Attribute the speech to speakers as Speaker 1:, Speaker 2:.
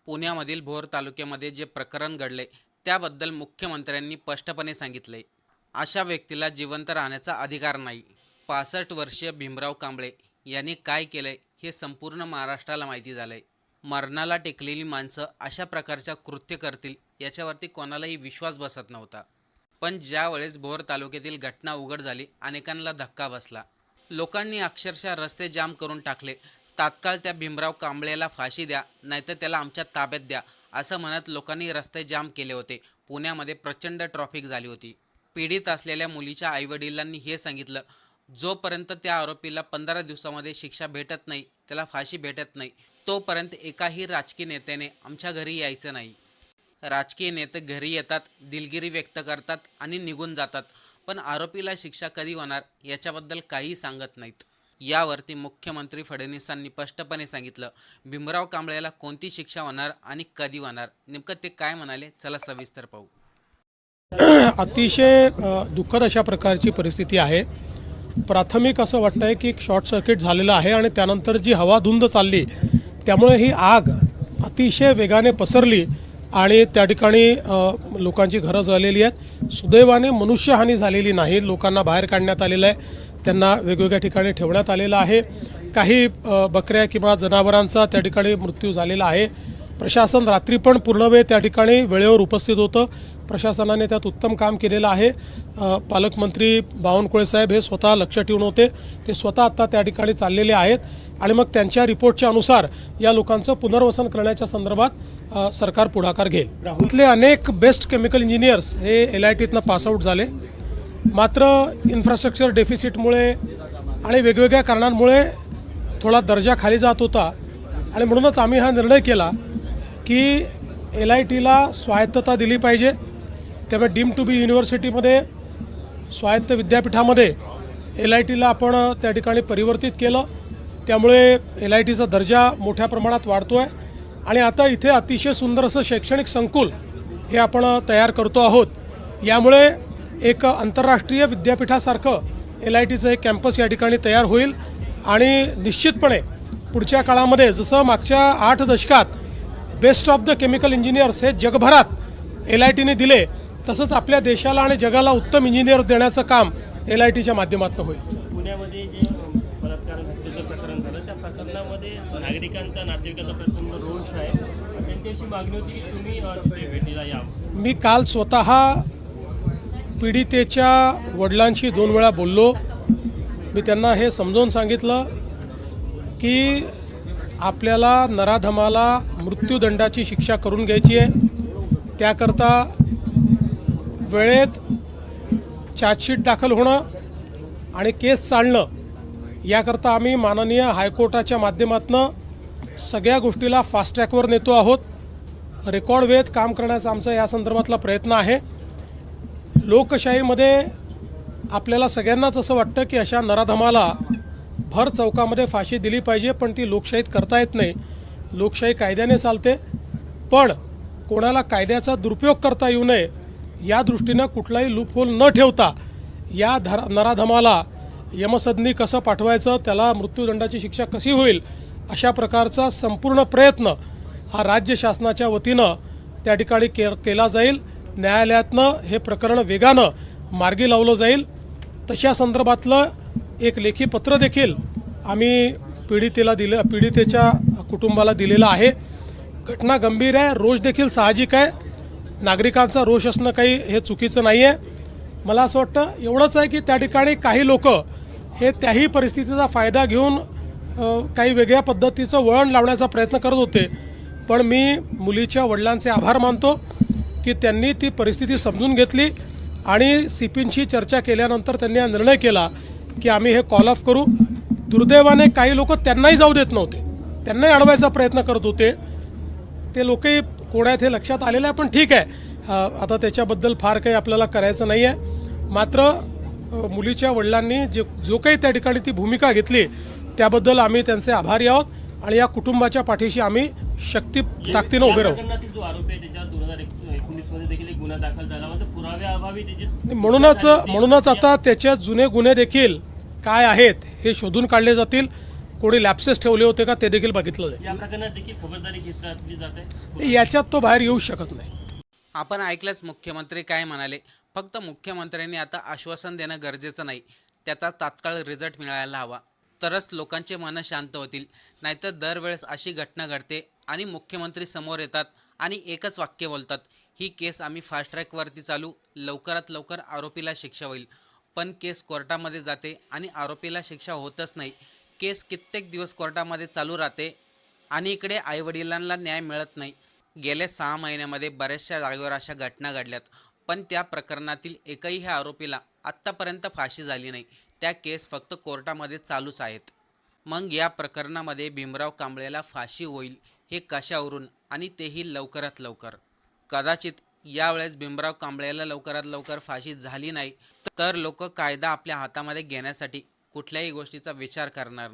Speaker 1: पुण्यामधील भोर तालुक्यामध्ये जे प्रकरण घडले त्याबद्दल मुख्यमंत्र्यांनी स्पष्टपणे सांगितले, अशा व्यक्तीला जिवंत राहण्याचा अधिकार नाही. 65 वर्षीय भीमराव कांबळे यांनी काय केलंय हे संपूर्ण महाराष्ट्राला माहिती झालंय. मरणाला टेकलेली माणसं अशा प्रकारच्या कृत्य करतील याच्यावरती कोणालाही विश्वास बसत नव्हता. पण ज्यावेळेस भोर तालुक्यातील घटना उघड झाली, अनेकांना धक्का बसला. लोकांनी अक्षरशः रस्ते जाम करून टाकले. तात्काळ त्या भीमराव कांबळेला फाशी द्या, नाहीतर त्याला आमच्या ताब्यात द्या, असं म्हणत लोकांनी रस्ते जाम केले होते. पुण्यामध्ये प्रचंड ट्रॅफिक झाली होती. पीडित असलेल्या मुलीच्या आईवडिलांनी हे सांगितलं, जोपर्यंत त्या आरोपीला 15 दिवसामध्ये शिक्षा भेटत नाही, त्याला फाशी भेटत नाही, तोपर्यंत एकाही राजकीय नेत्याने आमच्या घरी यायचं नाही. राजकीय नेते घरी येतात, दिलगिरी व्यक्त करतात आणि निघून जातात, पण आरोपीला शिक्षा कधी होणार याच्याबद्दल काही सांगत नाहीत. यावरती मुख्यमंत्री फडणवीसांनी स्पष्टपणे सांगितलं, भीमराव कांबळेला कोणती शिक्षा होणार आणि कधी होणार. नेमकं ते काय म्हणाले, चला सविस्तर पाहू.
Speaker 2: अतिशय दुःखद अशा प्रकारची परिस्थिती आहे. प्राथमिक असं वाटतंय की शॉर्ट सर्किट झालेलं आहे आणि त्यानंतर जी हवा धुंद चालली त्यामुळे ही आग अतिशय वेगाने पसरली आणि त्या ठिकाणी लोकांची घरं जळलेली आहेत. सुदैवाने मनुष्यहानी झालेली नाही. लोकांना बाहेर काढण्यात आलेलं आहे, त्यांना वेगवेगळ्या ठिकाणी ठेवण्यात आलेलं आहे. काही बकऱ्या किंवा जनावरांचा त्या ठिकाणी मृत्यू झालेला आहे. प्रशासन रात्री पण पूर्ण वेळ त्या ठिकाणी वेळेवर उपस्थित होतं. प्रशासनाने त्यात उत्तम काम केलेलं आहे. पालकमंत्री बावनकुळे साहेब हे स्वतः लक्ष ठेवून होते. ते स्वतः आता त्या ठिकाणी चाललेले आहेत आणि मग त्यांच्या रिपोर्टच्या अनुसार या लोकांचं पुनर्वसन करण्याच्या संदर्भात सरकार पुढाकार घेईल. इथले अनेक बेस्ट केमिकल इंजिनियर्स हे LITतनं पासआउट झाले, मात्र इन्फ्रास्ट्रक्चर डेफिसिटमुळे आणि वेगवेगळ्या कारणांमुळे थोडा दर्जा खाली जात होता आणि म्हणूनच आम्ही हा निर्णय केला की LITला स्वायत्तता दिली पाहिजे. त्यामुळे डीम टू बी युनिव्हर्सिटीमध्ये स्वायत्त विद्यापीठामध्ये LITला आपण त्या ठिकाणी परिवर्तित केलं. त्यामुळे LITचा दर्जा मोठ्या प्रमाणात वाढतो आहे आणि आता इथे अतिशय सुंदर असं शैक्षणिक संकुल हे आपण तयार करतो आहोत. यामुळे एक आंतरराष्ट्रीय विद्यापीठासारखं LITचं एक कॅम्पस या ठिकाणी तयार होईल आणि निश्चितपणे पुढच्या काळामध्ये जसं मागच्या 8 दशकात best of the chemical engineers हे जगभरात LITने दिले, तसंच आपल्या देशाला आणि जगाला उत्तम इंजिनियर देण्याचं काम LITच्या माध्यमातून होईल.
Speaker 3: पुण्यामध्ये जे बलात्कार हत्येचं प्रकरण झालं त्या प्रकरणामध्ये नागरिकांचा नातेवाईकांचा प्रचंड रोष आहे. त्यांची अशी मागणी होती की तुम्ही तिथे भेटीला यावं.
Speaker 2: मी काल स्वतः पीडितेच्या वडिलांशी 2 वेळा बोललो. मी त्यांना हे समजावून सांगितलं की आपल्याला नराधमाला मृत्यूदंडाची शिक्षा करून घ्यायची आहे. त्याकरता वेळेत चार्जशीट दाखल होणं आणि केस चालणं याकरता आम्ही माननीय हायकोर्टाच्या माध्यमातून सगळ्या गोष्टीला फास्ट ट्रॅकवर नेतो आहोत. रेकॉर्ड वेळेत काम करण्याचा आमचा या संदर्भातला प्रयत्न आहे. लोकशाहीमध्ये आपल्याला सगळ्यांनाच असं वाटतं की अशा नराधमाला भर चौकामध्ये फाशी दिली पाहिजे, पण ती लोकशाहीत करता येत नाही. लोकशाही कायद्याने चालते, पण कोणाला कायद्याचा दुरुपयोग करता येऊ नये या दृष्टीनं कुठलाही लूपहोल न ठेवता या नराधमाला यमसदनी कसं पाठवायचं, त्याला मृत्यूदंडाची शिक्षा कशी होईल, अशा प्रकारचा संपूर्ण प्रयत्न हा राज्य शासनाच्या वतीनं त्या ठिकाणी केला जाईल. न्यायालयातनं हे प्रकरण वेगानं मार्गी लावलं जाईल. तशा संदर्भातलं एक लेखी पत्र देखील आम्ही पीडितेच्या कुटुंबाला दिलेलं आहे. घटना गंभीर आहे, रोष देखील साहजिक आहे. नागरिकांचा रोष असणं काही हे चुकीचं नाही आहे. मला असं वाटतं एवढंच आहे की त्या ठिकाणी काही लोक हे त्याही परिस्थितीचा फायदा घेऊन काही वेगळ्या पद्धतीचं वळण लावण्याचा प्रयत्न करत होते. पण मी मुलीच्या वडिलांचे आभार मानतो की त्यांनी ती परिस्थिती समजून घेतली आणि CPंशी चर्चा केल्यानंतर त्यांनी हा निर्णय केला की आम्ही हे कॉल ऑफ करू. दुर्दैवाने काही लोक त्यांनाही जाऊ देत नव्हते, त्यांनाही अडवायचा प्रयत्न करत होते. ते लोकही कोण आहेत हे लक्षात आलेलं आहे, पण ठीक आहे, आता त्याच्याबद्दल फार काही आपल्याला करायचं नाही आहे. मात्र मुलीच्या वडिलांनी जो काही त्या ठिकाणी ती भूमिका घेतली त्याबद्दल आम्ही त्यांचे आभारी आहोत आणि या कुटुंबाच्या पाठीशी आम्ही शक्ती ताकदीनं उभे राहू.
Speaker 3: जो आरोपी आहे त्याच्यावर 2019 मध्ये देखील एक गुन्हा दाखल झाला होता. पुराव्याअभावी त्याचे
Speaker 2: म्हणूनच आता त्याचे जुने गुन्हे देखील काय आहेत हे शोधून काढले जातील. कोणी लॅप्सेस ठेवले होते का ते देखील बघितलं जाईल.
Speaker 3: या प्रकरणात देखील खबरदारी घेतली जात आहे.
Speaker 2: याच्यात तो बाहेर येऊ शकत नाही.
Speaker 1: आपण ऐकलंच मुख्यमंत्री काय म्हणाले. फक्त मुख्यमंत्र्यांनी आता आश्वासन देणं गरजेचं नाही, त्याचा तात्काळ रिझल्ट मिळायला हवा, तरच लोकांचे मन शांत होतील. नाहीतर दरवेळेस अशी घटना घडते आणि मुख्यमंत्री समोर येतात आणि एकच वाक्य बोलतात, ही केस आम्ही फास्ट ट्रॅकवरती चालू, लवकरात लवकर आरोपीला शिक्षा होईल. पण केस कोर्टामध्ये जाते आणि आरोपीला शिक्षा होतच नाही. केस कित्येक दिवस कोर्टामध्ये चालू राहते आणि इकडे आईवडिलांना न्याय मिळत नाही. गेल्या 6 महिन्यामध्ये बऱ्याचशा जागेवर अशा घटना घडल्यात, पण त्या प्रकरणातील एकही ह्या आरोपीला आत्तापर्यंत फाशी झाली नाही. त्या केस फक्त कोर्टामध्ये चालूच आहेत. मग या प्रकरणामध्ये भीमराव कांबळेला फाशी होईल हे कशावरून, आणि तेही लवकरात लवकर? कदाचित यावेळेस भीमराव कांबळेला लवकरात लवकर फाशी झाली नाही तर लोक कायदा आपल्या हातामध्ये घेण्यासाठी कुठल्याही गोष्टीचा विचार करणार नाही.